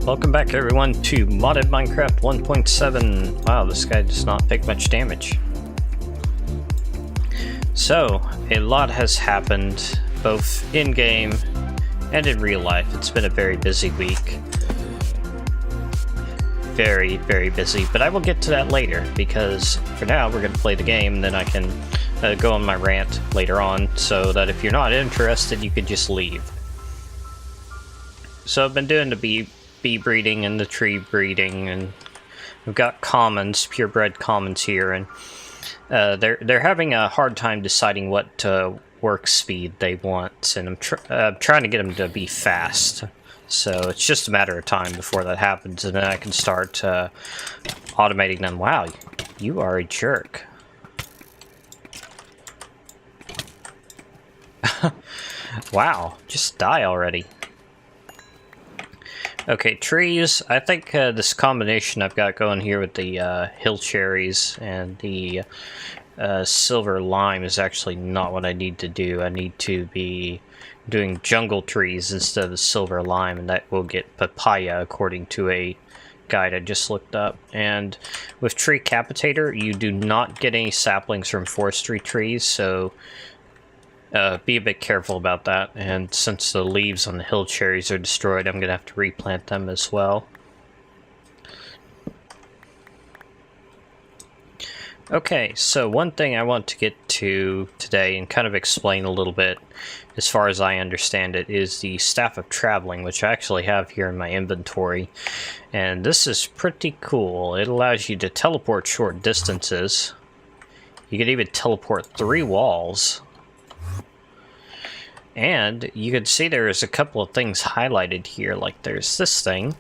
Welcome back everyone to Modded Minecraft 1.7. Wow, this guy does not take much damage. So, a lot has happened, both in-game and in real life. It's been a very busy week. Very, very busy, but I will get to that later, because for now we're going to play the game, and then I can go on my rant later on, so that if you're not interested, you can just leave. So I've been doing the bee breeding and the tree breeding, and we've got commons, purebred commons here, and they're having a hard time deciding what work speed they want, and I'm trying to get them to be fast. So it's just a matter of time before that happens, and then I can start automating them. Wow, you are a jerk. Wow, just die already. Okay, trees. I think this combination I've got going here with the hill cherries and the silver lime is actually not what I need to do. I need to be doing jungle trees instead of the silver lime, and that will get papaya according to a guide I just looked up. And with tree capitator, you do not get any saplings from forestry trees, so be a bit careful about that. And since the leaves on the hill cherries are destroyed, I'm gonna have to replant them as well. Okay, so one thing I want to get to today and kind of explain a little bit, as far as I understand it, is the Staff of Traveling, which I actually have here in my inventory. And this is pretty cool. It allows you to teleport short distances. You can even teleport 3 walls. And you can see there's a couple of things highlighted here, like there's this thing,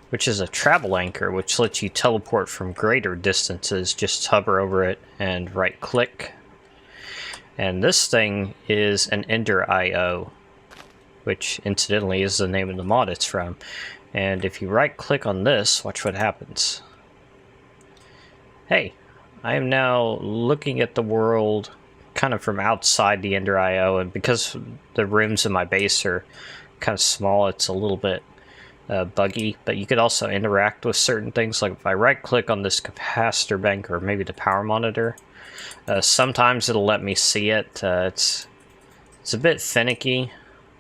which is a travel anchor, which lets you teleport from greater distances. Just hover over it and right click. And this thing is an Ender IO, which incidentally is the name of the mod it's from. And if you right click on this, watch what happens. Hey, I am now looking at the world kind of from outside the Ender IO, and because the rooms in my base are kind of small, it's a little bit buggy, but you could also interact with certain things. Like if I right click on this capacitor bank, or maybe the power monitor, sometimes it'll let me see it. It's a bit finicky.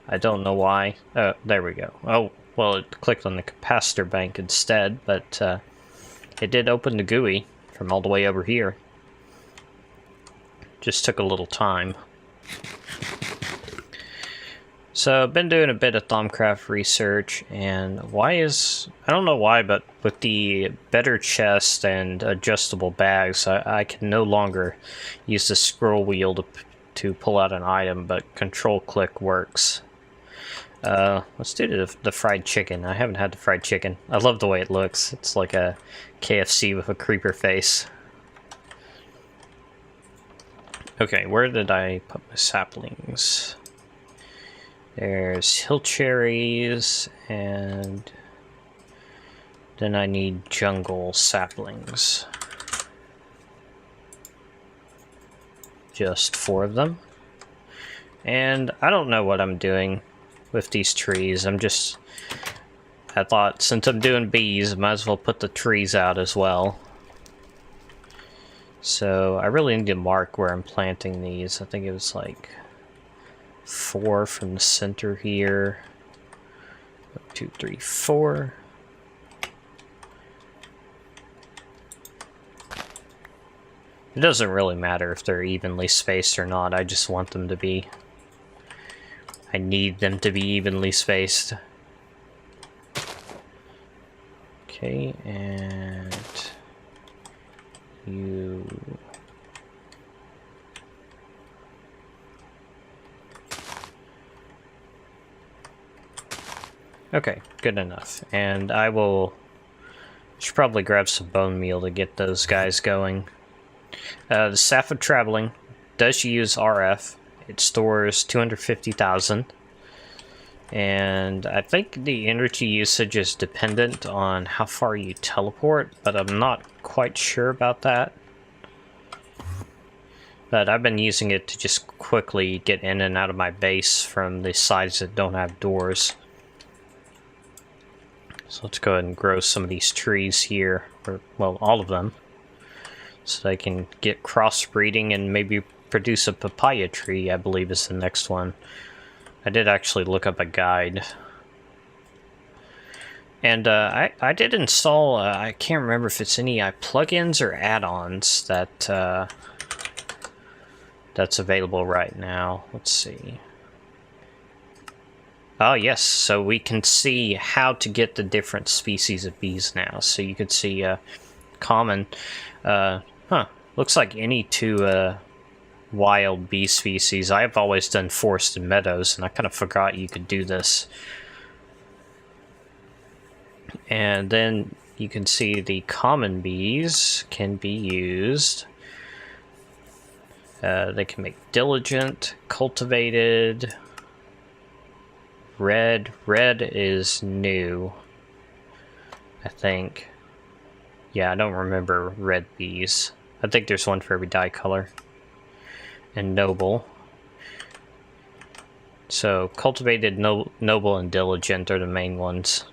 I don't know why. There we go. Oh, well, it clicked on the capacitor bank instead, but it did open the GUI from all the way over here. Just took a little time. So I've been doing a bit of Thaumcraft research, and I don't know why, but with the better chest and adjustable bags, I can no longer use the scroll wheel to pull out an item, but control click works. Let's do the fried chicken. I haven't had the fried chicken. I love the way it looks. It's like a KFC with a creeper face. Okay, where did I put my saplings? There's hill cherries, and then I need jungle saplings. Just 4 of them. And I don't know what I'm doing with these trees. I thought since I'm doing bees, I might as well put the trees out as well. So I really need to mark where I'm planting these. I think it was like 4 from the center here. 1, 2, 3, 4. It doesn't really matter if they're evenly spaced or not. I just want them to be. I need them to be evenly spaced. Okay, and you. Okay, good enough. And I should probably grab some bone meal to get those guys going. The Staff of Traveling does use RF. It stores 250,000. And I think the energy usage is dependent on how far you teleport, but I'm not quite sure about that. But I've been using it to just quickly get in and out of my base from the sides that don't have doors. So let's go ahead and grow some of these trees here, or, well, all of them, so they can get crossbreeding and maybe produce a papaya tree, I believe is the next one. I did actually look up a guide. And I did install, I can't remember if it's any plugins or add-ons that that's available right now. Let's see. Oh yes, so we can see how to get the different species of bees now. So you can see common, looks like any two wild bee species. I've always done forest and meadows, and I kind of forgot you could do this. And then you can see the common bees can be used. They can make diligent, cultivated. Red is new, I think. Yeah, I don't remember red bees. I think there's one for every dye color. And noble. So cultivated, noble, and diligent are the main ones.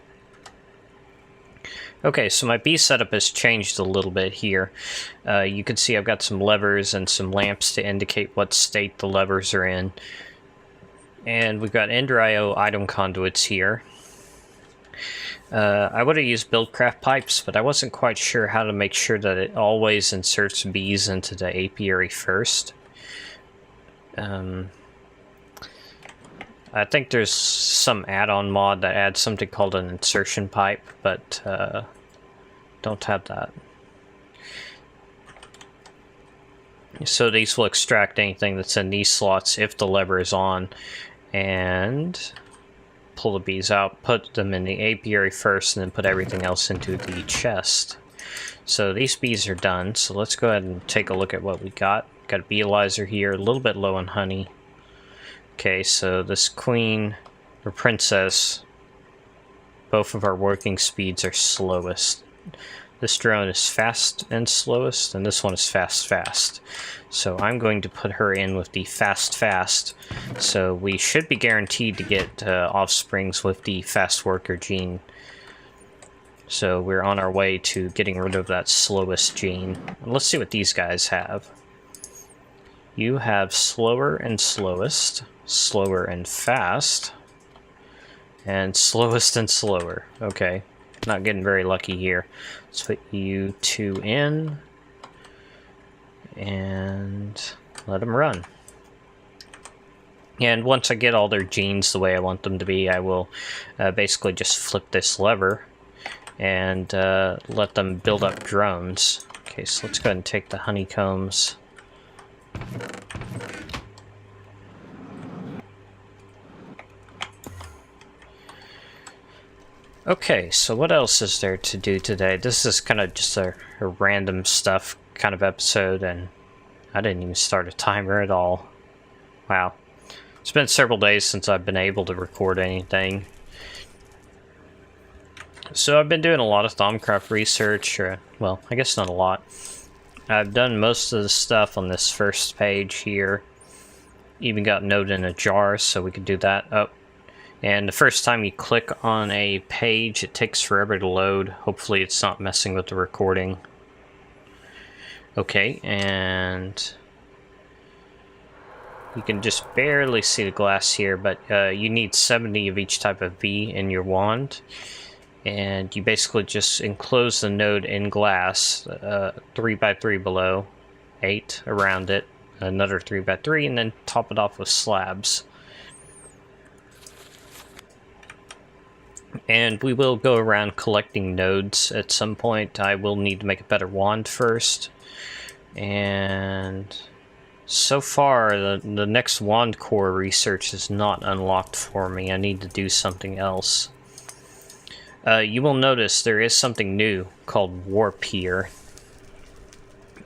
Okay, so my bee setup has changed a little bit here. You can see I've got some levers and some lamps to indicate what state the levers are in. And we've got Ender IO item conduits here. I would have used Buildcraft pipes, but I wasn't quite sure how to make sure that it always inserts bees into the apiary first. I think there's some add-on mod that adds something called an insertion pipe, but don't have that. So these will extract anything that's in these slots if the lever is on, and pull the bees out, put them in the apiary first, and then put everything else into the chest. So these bees are done, so let's go ahead and take a look at what we got. Got a beealyzer here, a little bit low on honey. Okay, so this queen, or princess, both of our working speeds are slowest. This drone is fast and slowest, and this one is fast. So I'm going to put her in with the fast. So we should be guaranteed to get offsprings with the fast worker gene. So we're on our way to getting rid of that slowest gene. And let's see what these guys have. You have slower and slowest, slower and fast, and slowest and slower. Okay, not getting very lucky here. Let's put you two in and let them run. And once I get all their genes the way I want them to be, I will basically just flip this lever and let them build up drones. Okay, so let's go ahead and take the honeycombs. Okay, so what else is there to do today? This is kind of just a random stuff kind of episode, and I didn't even start a timer at all. Wow. It's been several days since I've been able to record anything. So I've been doing a lot of Thaumcraft research, well, I guess not a lot. I've done most of the stuff on this first page here. Even got Node in a jar, so we could do that. Oh. And the first time you click on a page, it takes forever to load. Hopefully it's not messing with the recording. Okay, and you can just barely see the glass here, but you need 70 of each type of bee in your wand. And you basically just enclose the node in glass, 3 by 3 below, 8 around it, another 3 by 3, and then top it off with slabs. And we will go around collecting nodes at some point. I will need to make a better wand first. And so far, the next wand core research is not unlocked for me. I need to do something else. You will notice there is something new called warp here,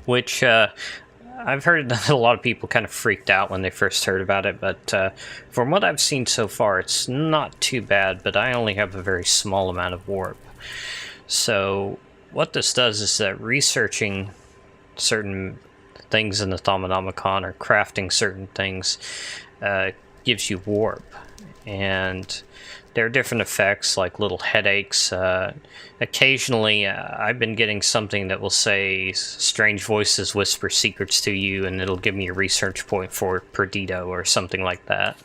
which I've heard that a lot of people kind of freaked out when they first heard about it, but from what I've seen so far, it's not too bad, but I only have a very small amount of warp. So what this does is that researching certain things in the Thaumonomicon or crafting certain things gives you warp. and there are different effects like little headaches. Occasionally I've been getting something that will say strange voices whisper secrets to you, and it'll give me a research point for Perdido or something like that.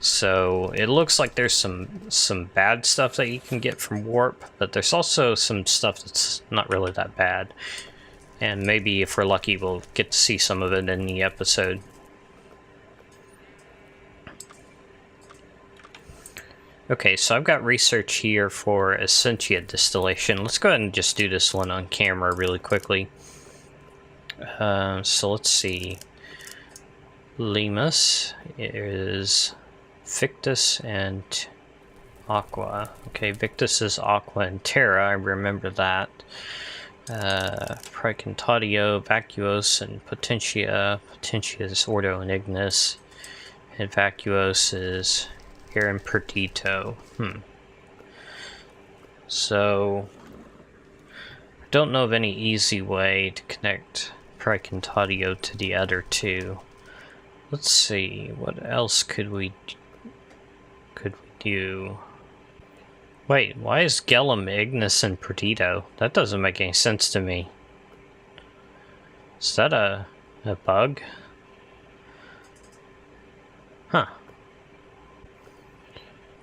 So it looks like there's some bad stuff that you can get from warp, but there's also some stuff that's not really that bad. And maybe if we're lucky, we'll get to see some of it in the episode. Okay, so I've got research here for Essentia distillation. Let's go ahead and just do this one on camera really quickly. So let's see. Limus is Victus and Aqua. Okay, Victus is Aqua and Terra, I remember that. Praecantatio, Vacuos, and Potentia. Potentia is Ordo and Ignis. And Vacuos is Aaron Perdito. So, I don't know of any easy way to connect Praecantatio to the other two. Let's see, what else could we do? Wait, why is Golem, Ignis, and Perdito? That doesn't make any sense to me. Is that a bug? Huh.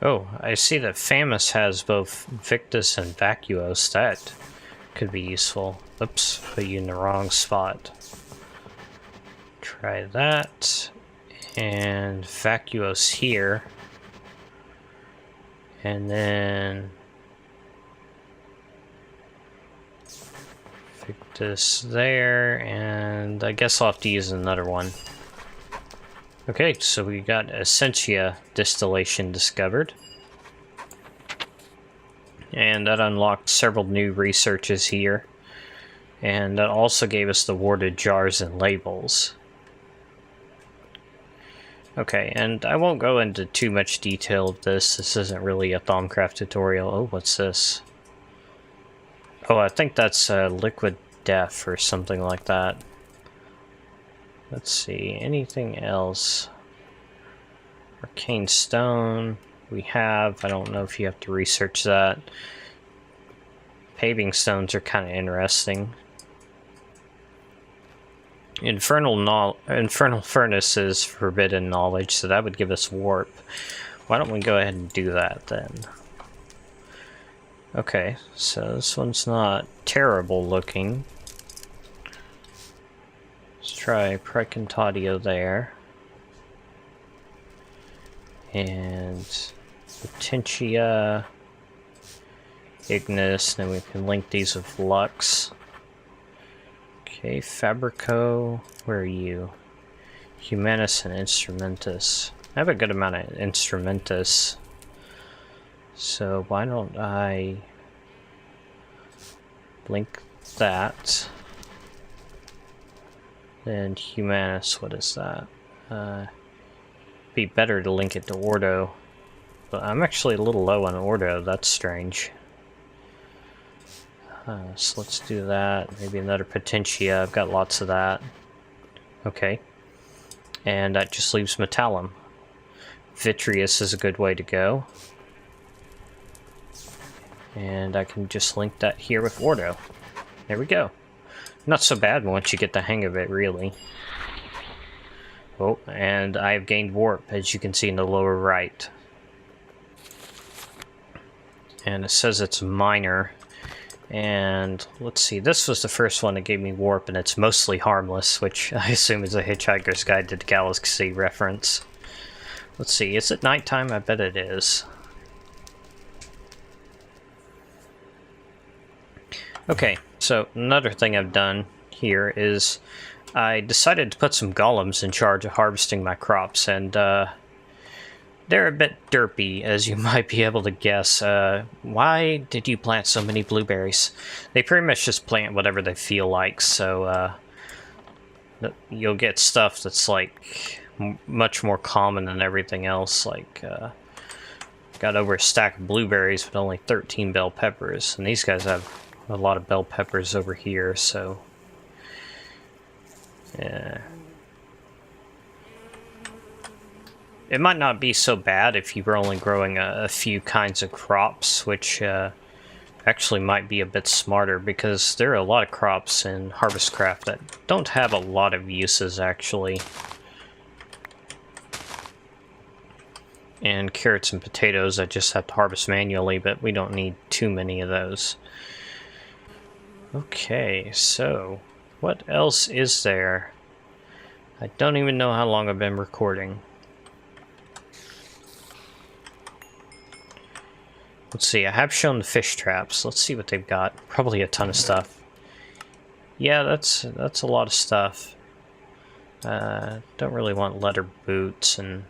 Oh, I see that Famus has both Victus and Vacuos. That could be useful. Oops, put you in the wrong spot. Try that. And Vacuos here. And then Victus there, and I guess I'll have to use another one. Okay, so we got Essentia distillation discovered. And that unlocked several new researches here. And that also gave us the warded jars and labels. Okay, and I won't go into too much detail of this. This isn't really a Thaumcraft tutorial. Oh, what's this? Oh, I think that's liquid death or something like that. Let's see, anything else? Arcane stone, we have. I don't know if you have to research that. Paving stones are kind of interesting. Infernal Furnace is forbidden knowledge, so that would give us warp. Why don't we go ahead and do that then? Okay, so this one's not terrible looking. Let's try Praecantatio there. And Potentia, Ignis, then we can link these with Lux. Okay, Fabrico, where are you? Humanus and Instrumentus. I have a good amount of Instrumentus. So why don't I link that? And Humanus, what is that? Be better to link it to Ordo. But I'm actually a little low on Ordo, that's strange. So let's do that. Maybe another Potentia. I've got lots of that. Okay. And that just leaves Metallum. Vitreous is a good way to go. And I can just link that here with Ordo. There we go. Not so bad once you get the hang of it, really. Oh, and I have gained warp, as you can see in the lower right. And it says it's minor. And let's see, this was the first one that gave me warp, and it's mostly harmless, which I assume is a Hitchhiker's Guide to the Galaxy reference. Let's see, is it nighttime? I bet it is. Okay, so another thing I've done here is I decided to put some golems in charge of harvesting my crops, and they're a bit derpy, as you might be able to guess. Why did you plant so many blueberries? They pretty much just plant whatever they feel like, so you'll get stuff that's like much more common than everything else. Like, got over a stack of blueberries with only 13 bell peppers, and these guys have a lot of bell peppers over here, so yeah. it might not be so bad if you were only growing a few kinds of crops, which actually might be a bit smarter, because there are a lot of crops in HarvestCraft that don't have a lot of uses, actually. And carrots and potatoes I just have to harvest manually, but we don't need too many of those. Okay, so what else is there? I don't even know how long I've been recording. Let's see, I have shown the fish traps. Let's see what they've got. Probably a ton of stuff. Yeah, that's a lot of stuff. Don't really want leather boots, and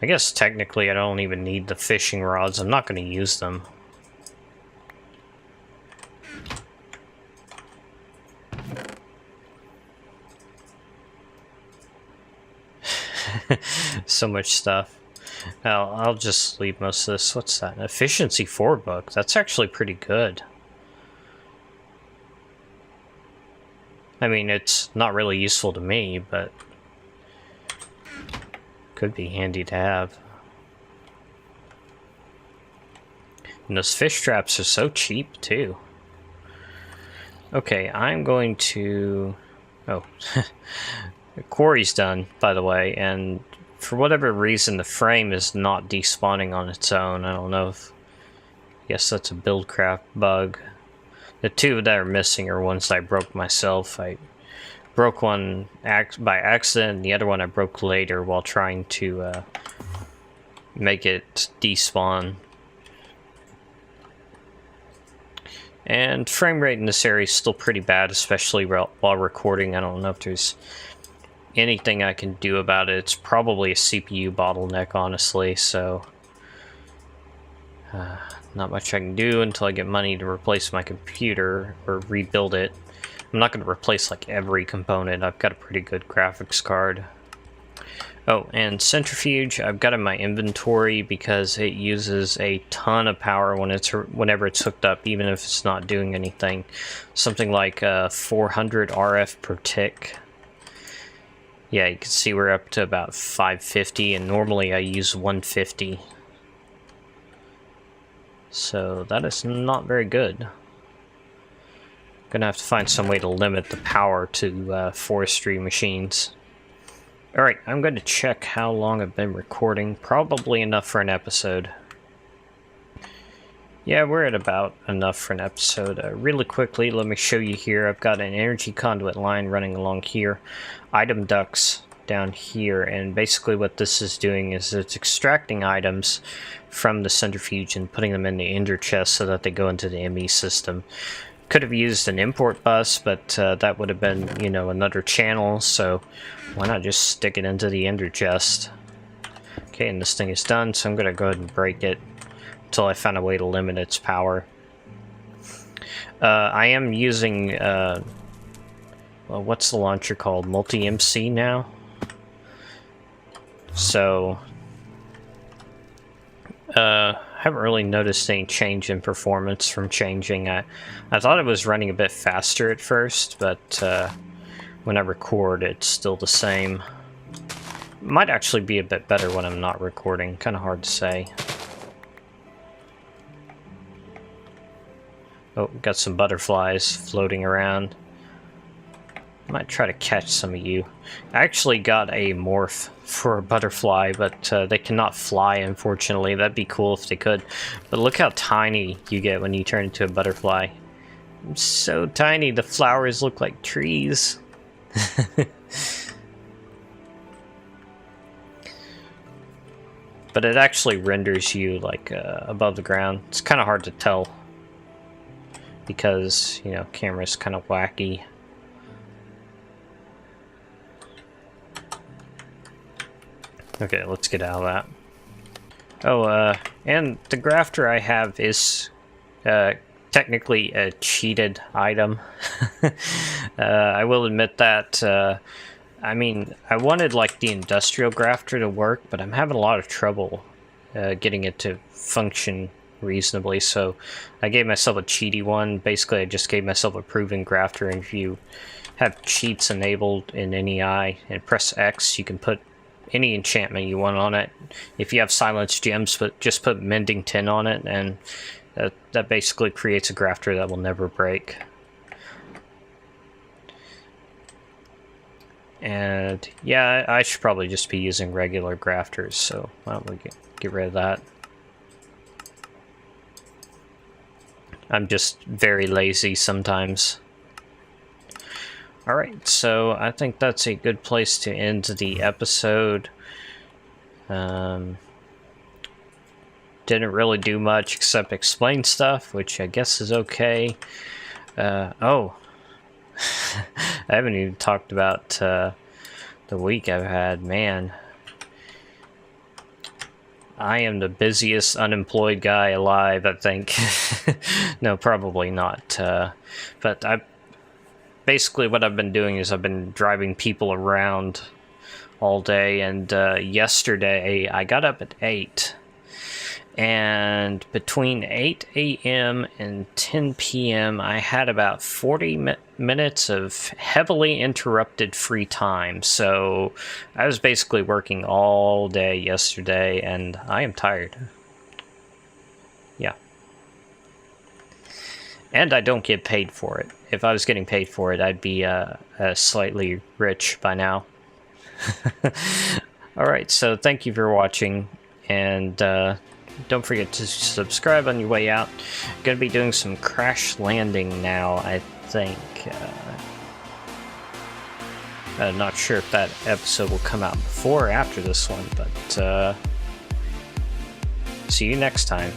I guess technically I don't even need the fishing rods. I'm not going to use them. So much stuff. I'll just leave most of this. What's that? An efficiency 4 book. That's actually pretty good. I mean, it's not really useful to me, but could be handy to have. And those fish traps are so cheap, too. Okay, I'm going to... Oh, the quarry's done, by the way, and for whatever reason, the frame is not despawning on its own. I don't know if... I guess that's a Buildcraft bug. The two that are missing are ones I broke myself. I broke one by accident, and the other one I broke later while trying to make it despawn. And frame rate in this area is still pretty bad, especially while recording. I don't know if there's anything I can do about it. It's probably a CPU bottleneck, honestly, so not much I can do until I get money to replace my computer or rebuild it. I'm not going to replace like every component. I've got a pretty good graphics card. Oh, and centrifuge I've got in my inventory because it uses a ton of power whenever it's hooked up, even if it's not doing anything. Something like 400 RF per tick. Yeah, you can see we're up to about 550, and normally I use 150. So that is not very good. Gonna have to find some way to limit the power to forestry machines. Alright, I'm going to check how long I've been recording. Probably enough for an episode. Yeah, we're at about enough for an episode. Really quickly, let me show you here. I've got an energy conduit line running along here. Item ducts down here, and basically what this is doing is it's extracting items from the centrifuge and putting them in the ender chest so that they go into the ME system. Could have used an import bus, but that would have been, you know, another channel, so why not just stick it into the ender chest? Okay, and this thing is done, so I'm going to go ahead and break it until I find a way to limit its power. I am using, well, what's the launcher called? Multi-MC now? So, haven't really noticed any change in performance from changing. I thought it was running a bit faster at first, but when I record, it's still the same. Might actually be a bit better when I'm not recording. Kind of hard to say. Oh, got some butterflies floating around. Might try to catch some of you. I actually got a morph for a butterfly, but they cannot fly, unfortunately. That'd be cool if they could. But look how tiny you get when you turn into a butterfly. I'm so tiny, the flowers look like trees. But it actually renders you like above the ground. It's kind of hard to tell because, you know, camera's kind of wacky. Okay, let's get out of that. Oh, and the grafter I have is technically a cheated item. I will admit that. I mean, I wanted like the industrial grafter to work, but I'm having a lot of trouble getting it to function reasonably, so I gave myself a cheaty one. Basically, I just gave myself a proven grafter, and if you have cheats enabled in NEI and press X, you can put any enchantment you want on it. If you have silenced gems, but just put mending 10 on it, and that basically creates a grafter that will never break. And yeah, I should probably just be using regular grafters, so why don't we get rid of that. I'm just very lazy sometimes. Alright, so I think that's a good place to end the episode. Didn't really do much except explain stuff, which I guess is okay. Oh, I haven't even talked about the week I've had. Man, I am the busiest unemployed guy alive, I think. No, probably not. But basically what I've been doing is I've been driving people around all day, and yesterday I got up at 8. And between 8 a.m. and 10 p.m. I had about 40 minutes of heavily interrupted free time. So I was basically working all day yesterday, and I am tired. Yeah. And I don't get paid for it. If I was getting paid for it, I'd be slightly rich by now. Alright, so thank you for watching, and don't forget to subscribe on your way out. I'm going to be doing some crash landing now, I think. I'm not sure if that episode will come out before or after this one, but see you next time.